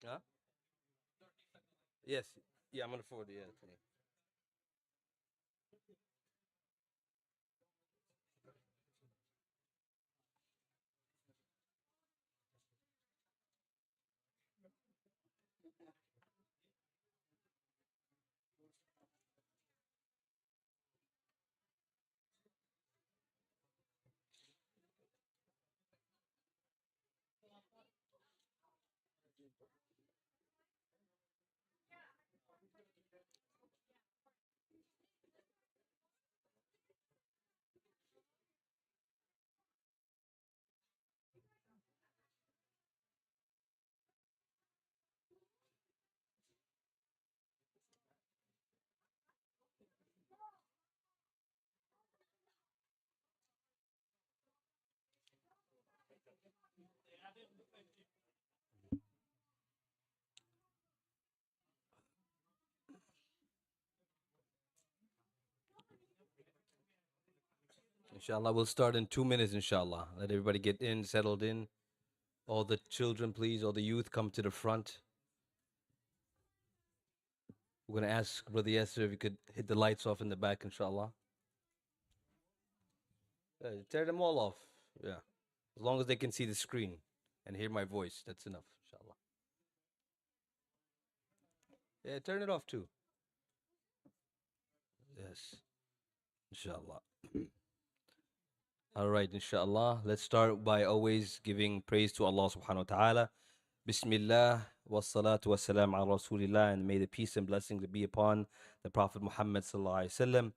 Huh? Yes. Yeah, I'm gonna forward it. Yeah, to you. Inshallah, we'll start in 2 minutes. Inshallah, let everybody get in, settled in. All the children, please, all the youth, come to the front. We're gonna ask Brother Yasser if you could hit the lights off in the back, inshallah. Tear them all off. Yeah, as long as they can see the screen and hear my voice, that's enough, inshallah. Yeah, turn it off too. Yes, inshallah. All right, inshallah. Let's start by always giving praise to Allah subhanahu wa ta'ala. Bismillah, wassalatu wassalam ala rasulillah, and may the peace and blessings be upon the Prophet Muhammad sallallahu alaihi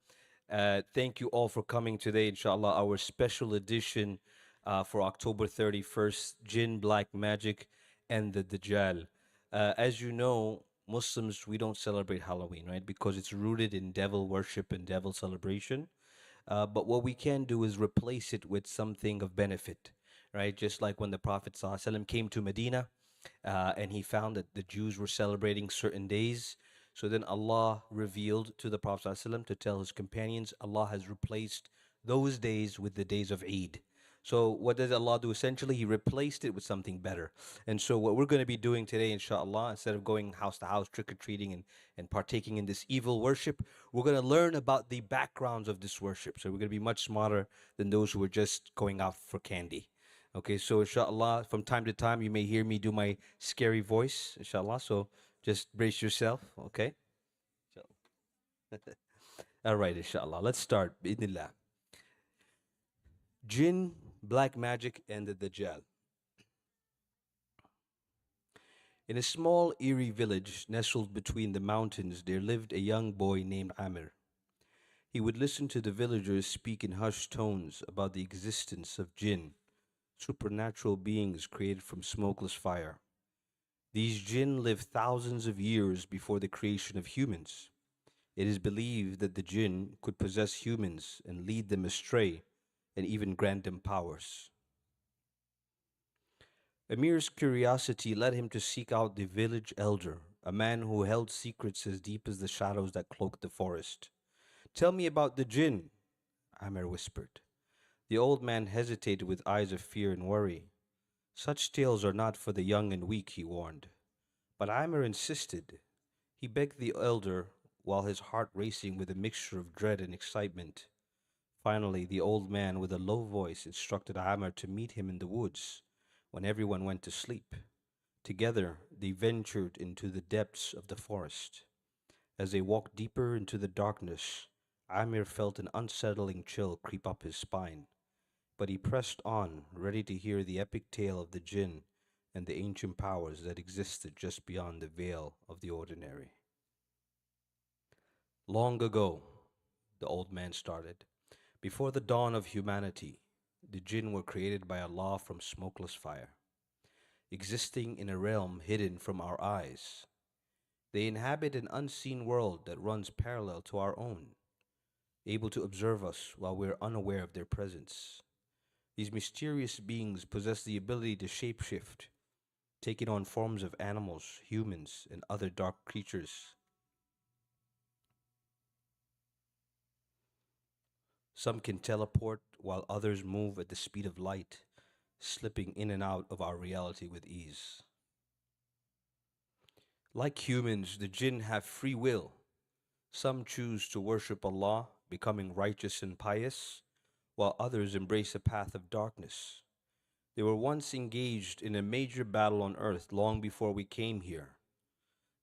wasallam. Thank you all for coming today, inshallah, our special edition for October 31st, Jinn, Black Magic, and the Dajjal. As you know, Muslims, we don't celebrate Halloween, right? Because it's rooted in devil worship and devil celebration. But what we can do is replace it with something of benefit, right? Just like when the Prophet ﷺ came to Medina and he found that the Jews were celebrating certain days. So then Allah revealed to the Prophet ﷺ to tell his companions, Allah has replaced those days with the days of Eid. So what does Allah do? Essentially, He replaced it with something better. And so what we're going to be doing today, inshallah, instead of going house to house, trick-or-treating and partaking in this evil worship, we're going to learn about the backgrounds of this worship. So we're going to be much smarter than those who are just going out for candy. Okay, so inshallah, from time to time, you may hear me do my scary voice, inshallah. So just brace yourself, okay? All right, inshallah. Let's start, bi'idhnillah. Jinn, black magic, and the Dajjal. In a small, eerie village nestled between the mountains, there lived a young boy named Amir. He would listen to the villagers speak in hushed tones about the existence of jinn, supernatural beings created from smokeless fire. These jinn lived thousands of years before the creation of humans. It is believed that the jinn could possess humans and lead them astray and even grant them powers. Amir's curiosity led him to seek out the village elder, a man who held secrets as deep as the shadows that cloaked the forest. "Tell me about the jinn," Amir whispered. The old man hesitated with eyes of fear and worry. "Such tales are not for the young and weak," he warned. But Amir insisted. He begged the elder, while his heart racing with a mixture of dread and excitement. Finally, the old man with a low voice instructed Amr to meet him in the woods when everyone went to sleep. Together, they ventured into the depths of the forest. As they walked deeper into the darkness, Amir felt an unsettling chill creep up his spine, but he pressed on, ready to hear the epic tale of the Jinn and the ancient powers that existed just beyond the veil of the ordinary. Long ago, the old man started, before the dawn of humanity, the Jinn were created by Allah from smokeless fire, existing in a realm hidden from our eyes. They inhabit an unseen world that runs parallel to our own, able to observe us while we are unaware of their presence. These mysterious beings possess the ability to shapeshift, taking on forms of animals, humans, and other dark creatures. Some can teleport, while others move at the speed of light, slipping in and out of our reality with ease. Like humans, the Jinn have free will. Some choose to worship Allah, becoming righteous and pious, while others embrace a path of darkness. They were once engaged in a major battle on earth long before we came here.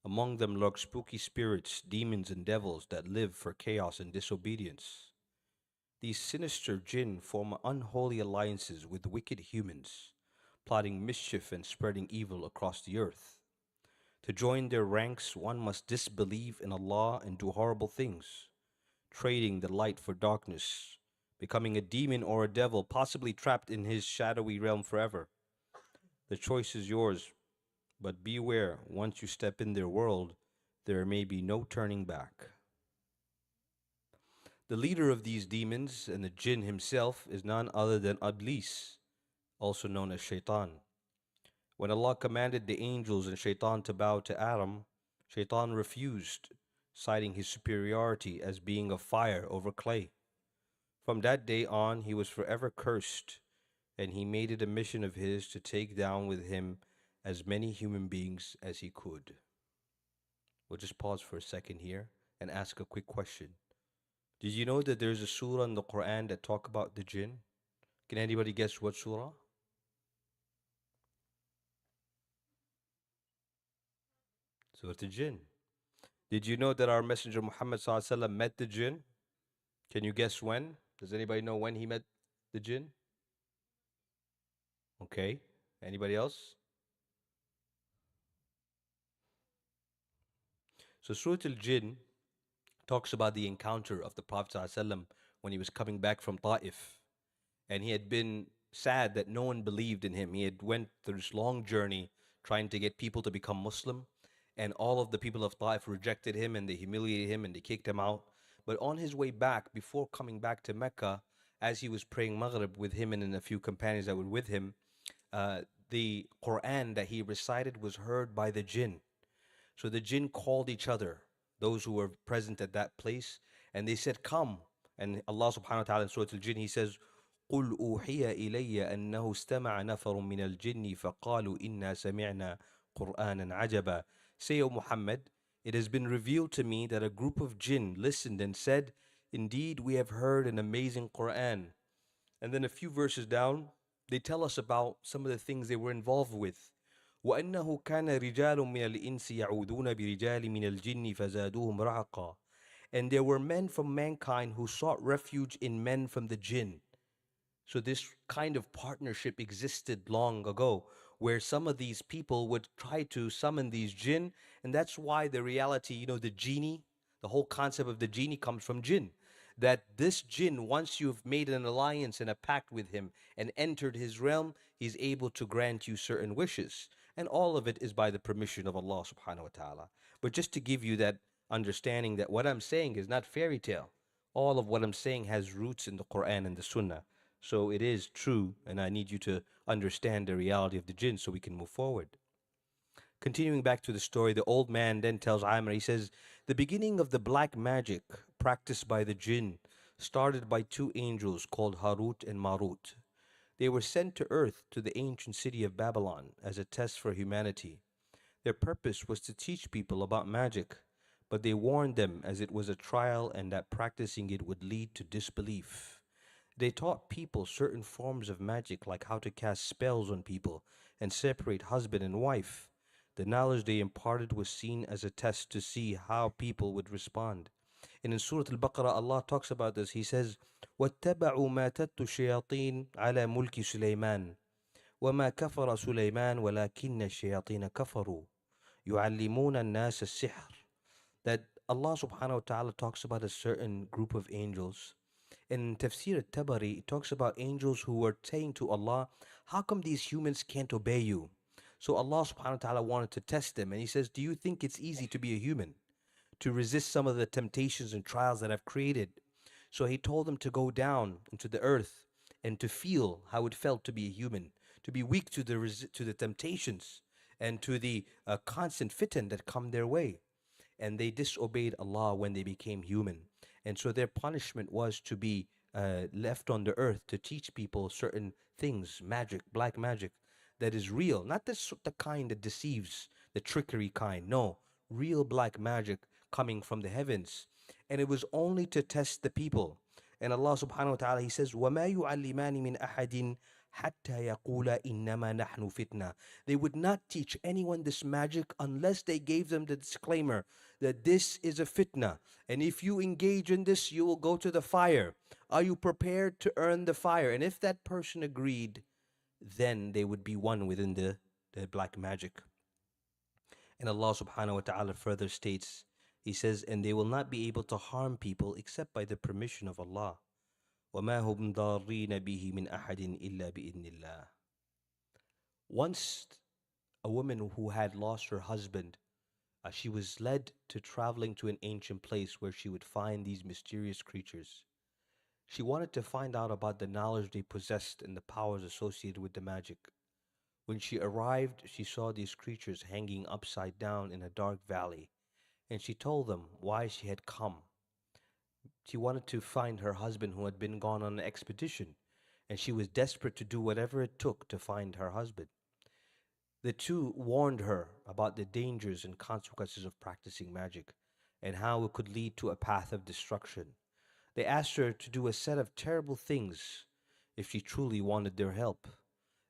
Among them lurk spooky spirits, demons, and devils that live for chaos and disobedience. These sinister Jinn form unholy alliances with wicked humans, plotting mischief and spreading evil across the earth. To join their ranks, one must disbelieve in Allah and do horrible things, trading the light for darkness, becoming a demon or a devil, possibly trapped in his shadowy realm forever. The choice is yours, but beware, once you step in their world, there may be no turning back. The leader of these demons and the Jinn himself is none other than Iblis, also known as Shaitan. When Allah commanded the angels and Shaitan to bow to Adam, Shaitan refused, citing his superiority as being of fire over clay. From that day on, he was forever cursed, and he made it a mission of his to take down with him as many human beings as he could. We'll just pause for a second here and ask a quick question. Did you know that there's a surah in the Quran that talk about the Jinn? Can anybody guess what surah? Surah Al-Jinn. Did you know that our Messenger Muhammad ﷺ met the Jinn? Can you guess when? Does anybody know when he met the Jinn? Okay. Anybody else? So Surah Al-Jinn talks about the encounter of the Prophet ﷺ when he was coming back from Ta'if. And he had been sad that no one believed in him. He had went through this long journey trying to get people to become Muslim. And all of the people of Ta'if rejected him and they humiliated him and they kicked him out. But on his way back, before coming back to Mecca, as he was praying Maghrib with him and a few companions that were with him, the Quran that he recited was heard by the Jinn. So the Jinn called each other, those who were present at that place, and they said, come. And Allah subhanahu wa ta'ala in Surah Al-Jinn, he says, قُلْ أُوحِيَ إِلَيَّ أَنَّهُ اسْتَمَعَ نَفَرٌ مِّنَ الْجِنِّ فَقَالُوا إِنَّا سَمِعْنَا قُرْآنًا عَجَبًا. Say, O Muhammad, it has been revealed to me that a group of Jinn listened and said, indeed, we have heard an amazing Quran. And then a few verses down, they tell us about some of the things they were involved with. وَأَنَّهُ كَانَ رِجَالٌ مِّنَ الْإِنسِ يَعُوذُونَ بِرِجَالٍ مِّنَ الْجِنِّ فَزَادُوهُمْ رَهَقًا. And there were men from mankind who sought refuge in men from the Jinn. So this kind of partnership existed long ago, where some of these people would try to summon these Jinn, and that's why the reality, the genie, the whole concept of the genie comes from Jinn. That this Jinn, once you've made an alliance and a pact with him and entered his realm, he's able to grant you certain wishes. And all of it is by the permission of Allah subhanahu wa ta'ala. But just to give you that understanding that what I'm saying is not fairy tale. All of what I'm saying has roots in the Quran and the Sunnah. So it is true, and I need you to understand the reality of the Jinn so we can move forward. Continuing back to the story, the old man then tells Amr, he says, the beginning of the black magic practiced by the Jinn started by two angels called Harut and Marut. They were sent to earth to the ancient city of Babylon as a test for humanity. Their purpose was to teach people about magic, but they warned them as it was a trial and that practicing it would lead to disbelief. They taught people certain forms of magic, like how to cast spells on people and separate husband and wife. The knowledge they imparted was seen as a test to see how people would respond. And in Surah Al-Baqarah, Allah talks about this. He says, وَاتَّبَعُوا مَا تَتْلُو الشَّيَاطِينُ عَلَى مُلْكِ سُلَيْمَانَ وَمَا كَفَرَ سُلَيْمَانُ وَلَكِنَّ الشَّيَاطِينَ كَفَرُوا يُعَلِّمُونَ النَّاسَ السِّحْرَ. That Allah subhanahu wa ta'ala talks about a certain group of angels. In Tafsir al-Tabari, it talks about angels who were saying to Allah, how come these humans can't obey you? So Allah subhanahu wa ta'ala wanted to test them. And He says, do you think it's easy to be a human, to resist some of the temptations and trials that I've created? So He told them to go down into the earth and to feel how it felt to be a human, to be weak to the temptations and to the constant fitan that come their way. And they disobeyed Allah when they became human. And so their punishment was to be left on the earth to teach people certain things, magic, black magic, that is real, not the kind that deceives, the trickery kind. No, real black magic coming from the heavens. And it was only to test the people. And Allah subhanahu wa ta'ala, He says, وَمَا يُعَلِّمَانِ مِنْ أَحَدٍ حَتَّى يَقُولَ إِنَّمَا نَحْنُ فِتْنَةٌ. They would not teach anyone this magic unless they gave them the disclaimer that this is a fitna. And if you engage in this, you will go to the fire. Are you prepared to earn the fire? And if that person agreed, then they would be one within the black magic. And Allah subhanahu wa ta'ala further states, He says, and they will not be able to harm people except by the permission of Allah. وَمَا هُمْ ضَارِّينَ بِهِ مِنْ أَحَدٍ إِلَّا بِإِذْنِ اللَّهِ. Once a woman who had lost her husband, she was led to traveling to an ancient place where she would find these mysterious creatures. She wanted to find out about the knowledge they possessed and the powers associated with the magic. When she arrived, she saw these creatures hanging upside down in a dark valley, and she told them why she had come. She wanted to find her husband who had been gone on an expedition, and she was desperate to do whatever it took to find her husband. The two warned her about the dangers and consequences of practicing magic and how it could lead to a path of destruction. They asked her to do a set of terrible things if she truly wanted their help.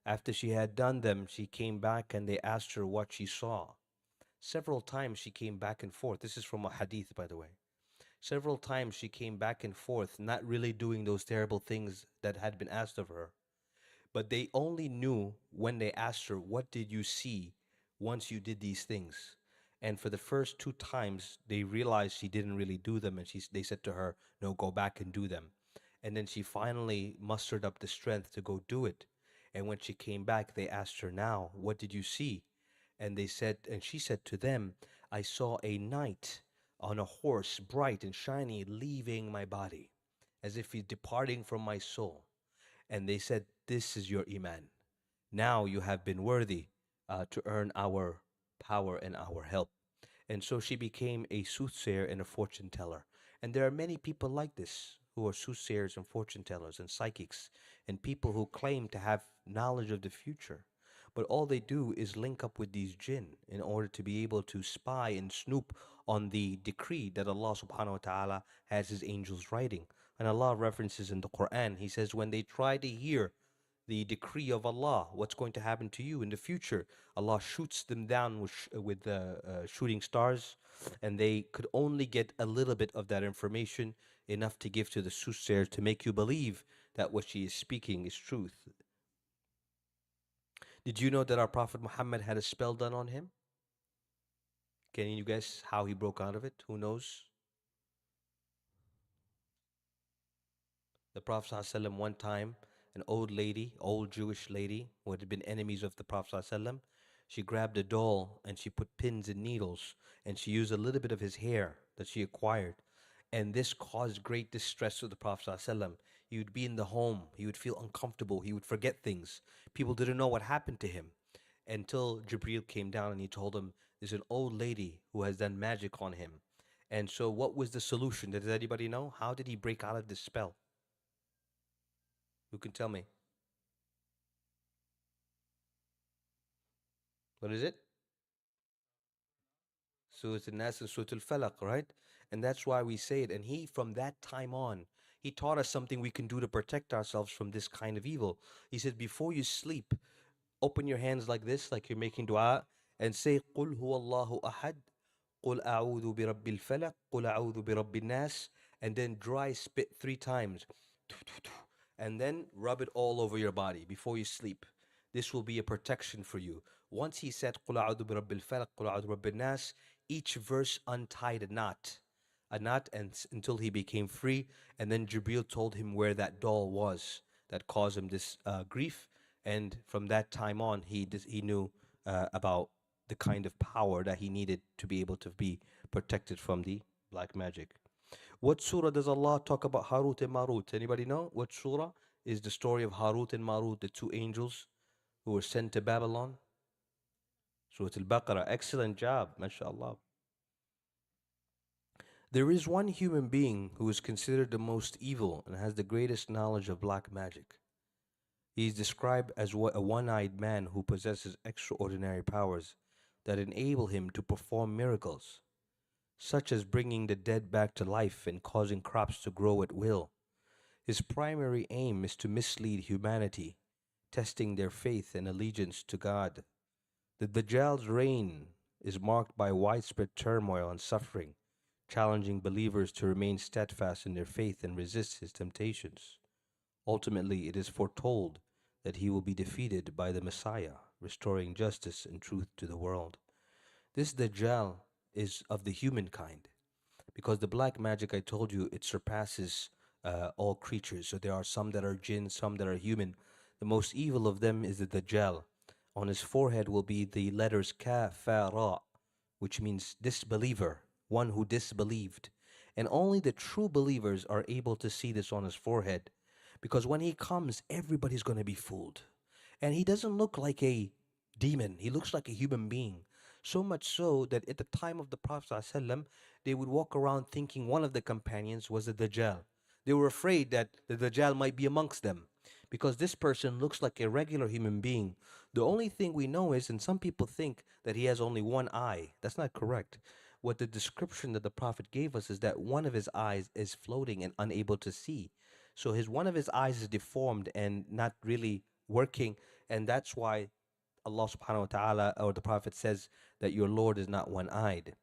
After she had done them, she came back and they asked her what she saw. Several times she came back and forth. This is from a hadith, by the way. Several times she came back and forth, not really doing those terrible things that had been asked of her. But they only knew when they asked her, what did you see once you did these things? And for the first two times, they realized she didn't really do them. And they said to her, no, go back and do them. And then she finally mustered up the strength to go do it. And when she came back, they asked her now, what did you see? And she said to them, I saw a knight on a horse, bright and shiny, leaving my body, as if he's departing from my soul. And they said, this is your iman. Now you have been worthy to earn our power and our help. And so she became a soothsayer and a fortune teller. And there are many people like this who are soothsayers and fortune tellers and psychics and people who claim to have knowledge of the future. But all they do is link up with these jinn in order to be able to spy and snoop on the decree that Allah subhanahu wa ta'ala has His angels writing. And Allah references in the Quran, He says, when they try to hear the decree of Allah, what's going to happen to you in the future, Allah shoots them down with shooting stars, and they could only get a little bit of that information, enough to give to the soothsayer to make you believe that what she is speaking is truth. Did you know that our Prophet Muhammad had a spell done on him? Can you guess how he broke out of it? Who knows? The Prophet ﷺ, one time, an old Jewish lady who had been enemies of the Prophet ﷺ, she grabbed a doll and she put pins and needles and she used a little bit of his hair that she acquired. And this caused great distress to the Prophet ﷺ. He would be in the home, he would feel uncomfortable, he would forget things. People didn't know what happened to him until Jibreel came down and he told him, there's an old lady who has done magic on him. And so what was the solution? Does anybody know? How did he break out of this spell? Who can tell me? What is it? Surah Al-Nas and Surah Al-Falaq, right? And that's why we say it. And he, from that time on, he taught us something we can do to protect ourselves from this kind of evil. He said, before you sleep, open your hands like this, like you're making dua, and say, قُلْ هُوَ اللَّهُ أَحَدٌ قُلْ أَعُوذُ بِرَبِّ الْفَلَقِ قُلْ أَعُوذُ بِرَبِّ النَّاسِ, and then dry spit 3 times, and then rub it all over your body before you sleep. This will be a protection for you. Once he said, قُلْ أَعُوذُ بِرَبِّ الْفَلَقِ قُلْ أَعُوذُ بِرَبِّ النَّاسِ, each verse untied a knot, and until he became free. And then Jibril told him where that doll was that caused him this grief. And from that time on, he knew about the kind of power that he needed to be able to be protected from the black magic. What surah does Allah talk about Harut and Marut? Anybody know? What surah is the story of Harut and Marut, the 2 angels who were sent to Babylon? Surah Al-Baqarah. Excellent job, mashallah. There is one human being who is considered the most evil and has the greatest knowledge of black magic. He is described as a one-eyed man who possesses extraordinary powers that enable him to perform miracles, such as bringing the dead back to life and causing crops to grow at will. His primary aim is to mislead humanity, testing their faith and allegiance to God. The Dajjal's reign is marked by widespread turmoil and suffering, challenging believers to remain steadfast in their faith and resist his temptations. Ultimately, it is foretold that he will be defeated by the Messiah, restoring justice and truth to the world. This Dajjal is of the humankind, because the black magic, I told you, it surpasses all creatures. So there are some that are jinn, some that are human. The most evil of them is the Dajjal. On his forehead will be the letters Kafara, which means disbeliever, one who disbelieved. And only the true believers are able to see this on his forehead, because when he comes, everybody's going to be fooled. And he doesn't look like a demon. He looks like a human being. So much so that at the time of the Prophet ﷺ, they would walk around thinking one of the companions was the Dajjal. They were afraid that the Dajjal might be amongst them, because this person looks like a regular human being. The only thing we know is, and some people think that he has only one eye. That's not correct. What the description that the Prophet gave us is that one of his eyes is floating and unable to see. So one of his eyes is deformed and not really working, and that's why Allah subhanahu wa ta'ala, or the Prophet says that your Lord is not one-eyed.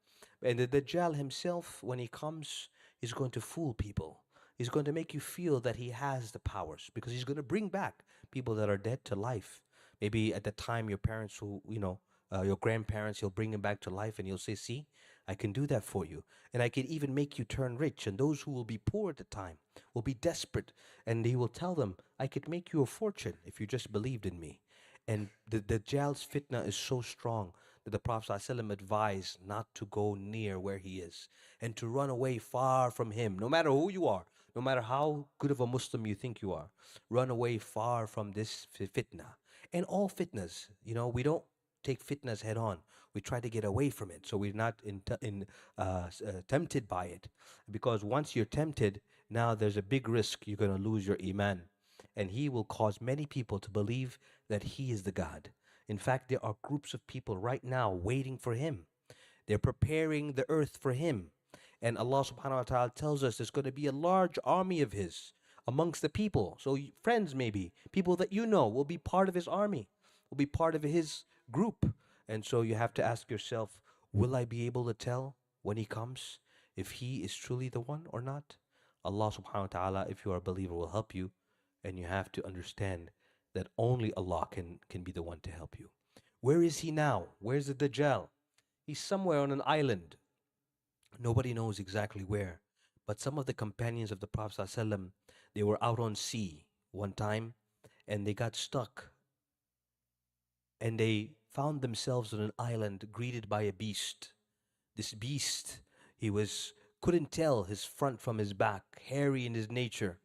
And the Dajjal himself, when he comes, is going to fool people. He's going to make you feel that he has the powers, because he's going to bring back people that are dead to life. Maybe at the time your parents who, your grandparents, he'll bring them back to life, and he'll say, see, I can do that for you. And I can even make you turn rich. And those who will be poor at the time will be desperate. And he will tell them, I could make you a fortune if you just believed in me. And the Dajjal's fitna is so strong that the Prophet ﷺ advised not to go near where he is, and to run away far from him, no matter who you are, no matter how good of a Muslim you think you are. Run away far from this fitna. And all fitnas, we don't take fitnas head on. We try to get away from it, so we're not tempted by it. Because once you're tempted, now there's a big risk you're going to lose your iman. And he will cause many people to believe that he is the God. In fact, there are groups of people right now waiting for him. They're preparing the earth for him. And Allah subhanahu wa ta'ala tells us there's going to be a large army of his amongst the people. So friends, maybe, people that you know, will be part of his army, will be part of his group. And so you have to ask yourself, will I be able to tell when he comes if he is truly the one or not? Allah subhanahu wa ta'ala, if you are a believer, will help you. And you have to understand that only Allah can be the one to help you. Where is he now? Where's the Dajjal? He's somewhere on an island. Nobody knows exactly where. But some of the companions of the Prophet ﷺ, they were out on sea one time, and they got stuck. And they found themselves on an island greeted by a beast. This beast, couldn't tell his front from his back, hairy in his nature.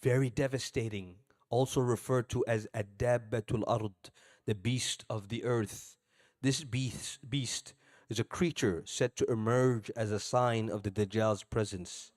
Very devastating, also referred to as Ad-Dabbatul Ard, the beast of the earth. This beast is a creature said to emerge as a sign of the Dajjal's presence,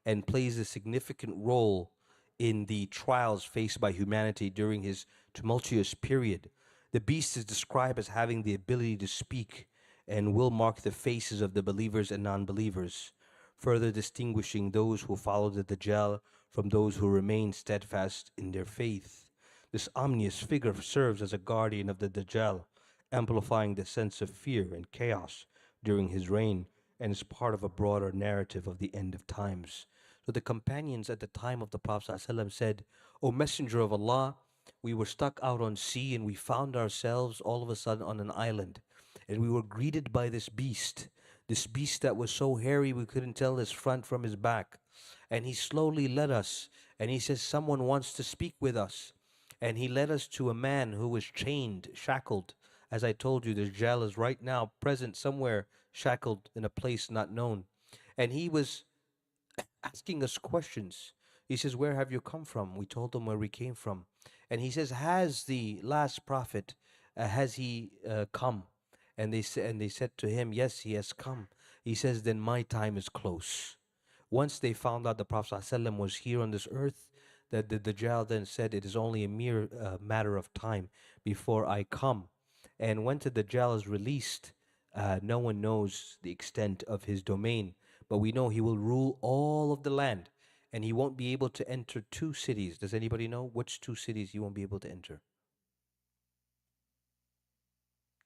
and plays a significant role in the trials faced by humanity during his tumultuous period. The beast is described as having the ability to speak, and will mark the faces of the believers and non-believers. further distinguishing those who follow the Dajjal from those who remain steadfast in their faith. This ominous figure serves as a guardian of the Dajjal, amplifying the sense of fear and chaos during his reign, and is part of a broader narrative of the end of times. So the companions at the time of the Prophet ﷺ said, O Messenger of Allah, we were stuck out on sea and we found ourselves all of a sudden on an island. And we were greeted by this beast that was so hairy we couldn't tell his front from his back. And he slowly led us, and he says, someone wants to speak with us. And he led us to a man who was chained, shackled. As I told you, the Dajjal is right now present somewhere, shackled in a place not known. And he was asking us questions. He says, where have you come from? We told him where we came from. And he says, has the last prophet, has he come? And they said to him, yes, he has come. He says, then my time is close. Once they found out the Prophet ﷺ was here on this earth, that the Dajjal then said, it is only a mere matter of time before I come. And when the Dajjal is released, no one knows the extent of his domain. But we know he will rule all of the land, and he won't be able to enter 2 cities. Does anybody know which 2 cities he won't be able to enter?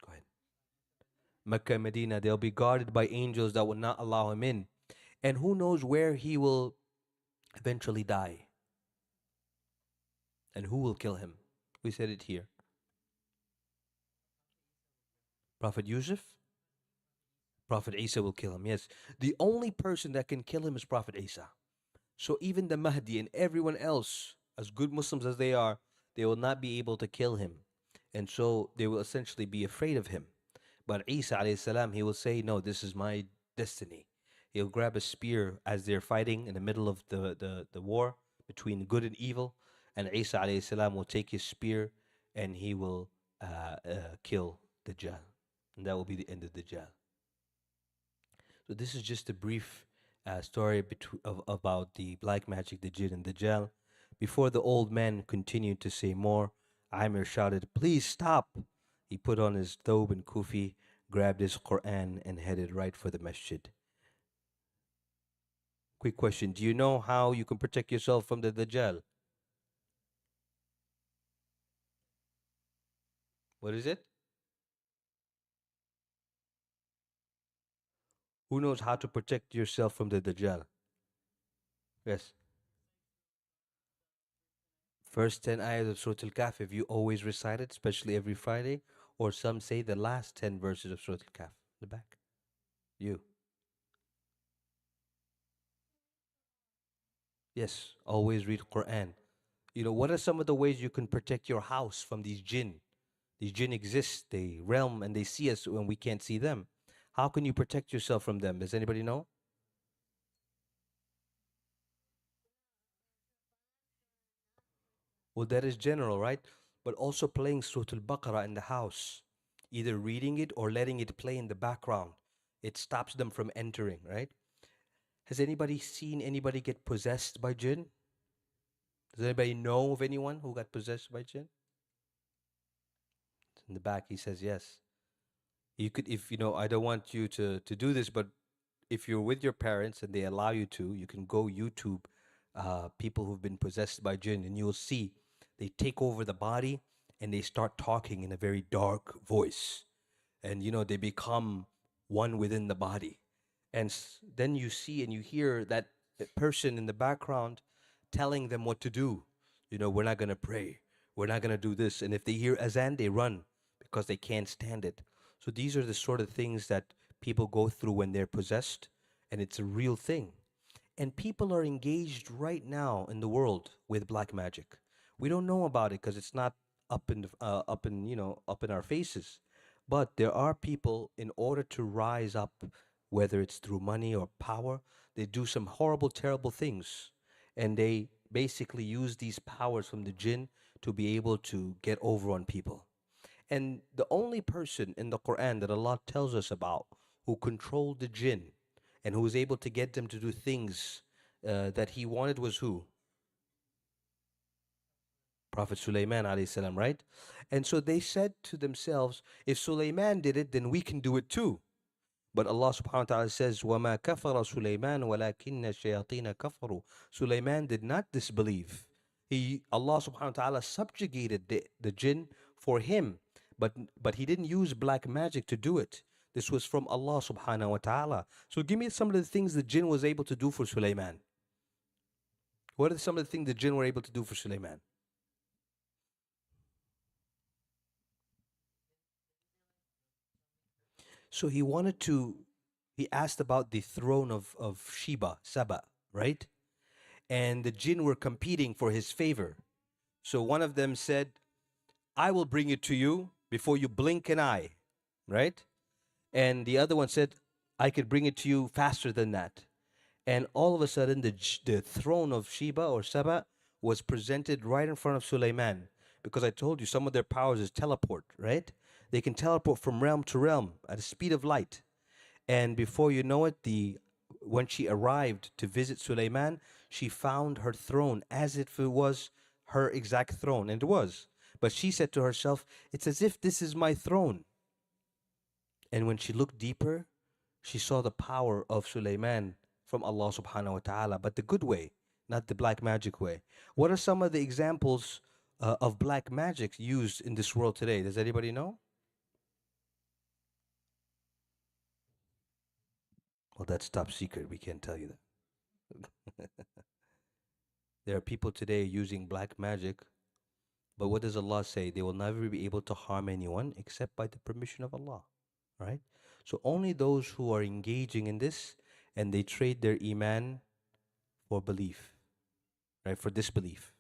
Go ahead. Mecca and Medina, they'll be guarded by angels that will not allow him in. And who knows where he will eventually die? And who will kill him? We said it here. Prophet Yusuf? Prophet Isa will kill him, yes. The only person that can kill him is Prophet Isa. So even the Mahdi and everyone else, as good Muslims as they are, they will not be able to kill him. And so they will essentially be afraid of him. But Isa alayhi salam, he will say, no, this is my destiny. He'll grab a spear as they're fighting in the middle of the war between good and evil. And Isa alayhi salam will take his spear and he will kill Dajjal. And that will be the end of Dajjal. So this is just a brief story about the black magic, the Jinn and Dajjal. Before the old man continued to say more, Amir shouted, please stop. He put on his thobe and kufi, grabbed his Quran, and headed right for the masjid. Quick question. Do you know how you can protect yourself from the Dajjal? What is it? Who knows how to protect yourself from the Dajjal? Yes. First 10 ayahs of Surah Al-Kahf, if you always recite it, especially every Friday, or some say the last 10 verses of Surah Al-Kahf. The back. You. Yes, always read Quran. You know, what are some of the ways you can protect your house from these jinn? These jinn exist, they realm, and they see us when we can't see them. How can you protect yourself from them? Does anybody know? Well, that is general, right? But also playing Surah Al-Baqarah in the house, either reading it or letting it play in the background. It stops them from entering, right? Has anybody seen anybody get possessed by jinn? Does anybody know of anyone who got possessed by jinn? In the back, he says yes. You could, if you know, I don't want you to do this, but if you're with your parents and they allow you to, you can go YouTube people who've been possessed by jinn, and you'll see they take over the body and they start talking in a very dark voice, and you know they become one within the body, and then you see and you hear that person in the background telling them what to do. You know, we're not gonna pray, we're not gonna do this, and if they hear azan, they run because they can't stand it. So these are the sort of things that people go through when they're possessed, and it's a real thing. And people are engaged right now in the world with black magic. We don't know about it because it's not up in our faces. But there are people, in order to rise up, whether it's through money or power, they do some horrible, terrible things, and they basically use these powers from the jinn to be able to get over on people. And the only person in the Quran that Allah tells us about who controlled the jinn and who was able to get them to do things that he wanted was who? Prophet Sulaiman alayhi salam, right? And so they said to themselves, if Sulaiman did it, then we can do it too. But Allah subhanahu wa ta'ala says, وَمَا كَفَرَ سُلَيْمَانُ وَلَكِنَّ الشَّيَاطِينَ كَفَرُوا. Sulaiman did not disbelieve. Allah subhanahu wa ta'ala subjugated the jinn for him, but he didn't use black magic to do it. This was from Allah subhanahu wa ta'ala. So give me some of the things the jinn was able to do for Sulaiman. What are some of the things the jinn were able to do for Sulaiman? So he asked about the throne of Saba, right? And the jinn were competing for his favor. So one of them said, I will bring it to you before you blink an eye, right? And the other one said, I could bring it to you faster than that. And all of a sudden, the throne of Sheba or Saba was presented right in front of Sulaiman. Because I told you, some of their powers is teleport, right? They can teleport from realm to realm at the speed of light. And before you know it, when she arrived to visit Sulaiman, she found her throne as if it was her exact throne. And it was. But she said to herself, it's as if this is my throne. And when she looked deeper, she saw the power of Sulaiman from Allah subhanahu wa ta'ala, but the good way, not the black magic way. What are some of the examples of black magic used in this world today? Does anybody know? Well, that's top secret. We can't tell you that. There are people today using black magic, but what does Allah say? They will never be able to harm anyone except by the permission of Allah, right? So only those who are engaging in this and they trade their iman for belief, right? For disbelief.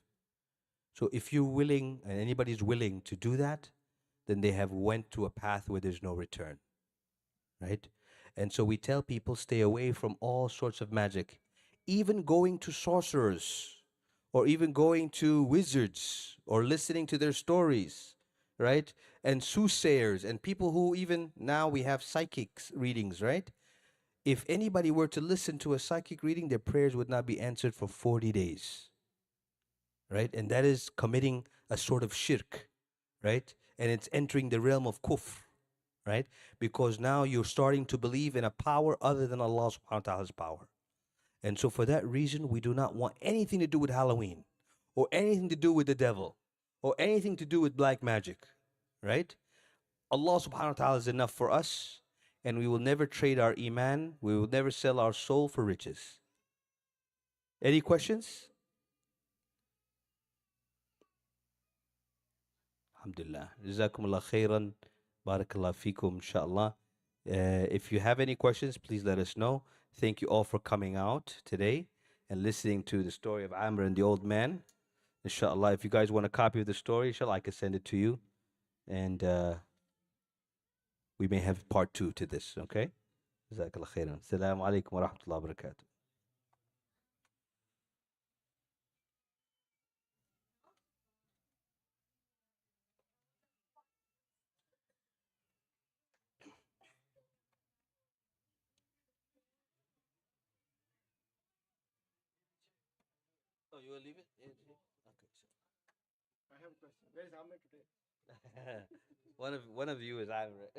So if you're willing and anybody's willing to do that, then they have went to a path where there's no return, right? And so we tell people stay away from all sorts of magic, even going to sorcerers or even going to wizards or listening to their stories, right? And soothsayers and people who even now we have psychics readings, right? If anybody were to listen to a psychic reading, their prayers would not be answered for 40 days, right? And that is committing a sort of shirk, right? And it's entering the realm of kufr, right? Because now you're starting to believe in a power other than Allah subhanahu wa ta'ala's power. And so for that reason, we do not want anything to do with Halloween or anything to do with the devil or anything to do with black magic, right? Allah subhanahu wa ta'ala is enough for us, and we will never trade our iman, we will never sell our soul for riches. Any questions? Alhamdulillah. Jazakumullah khairan. Barakallah fikum, inshallah. If you have any questions, please let us know. Thank you all for coming out today and listening to the story of Amr and the old man. Inshallah, if you guys want a copy of the story, inshallah, I can send it to you. And we may have part 2 to this, okay? Jazakallah khairan. Assalamu alaikum wa rahmatullahi wa barakatuh. Oh, you will leave it? Okay. I have a question. Where is Amr today? One of you is Amr.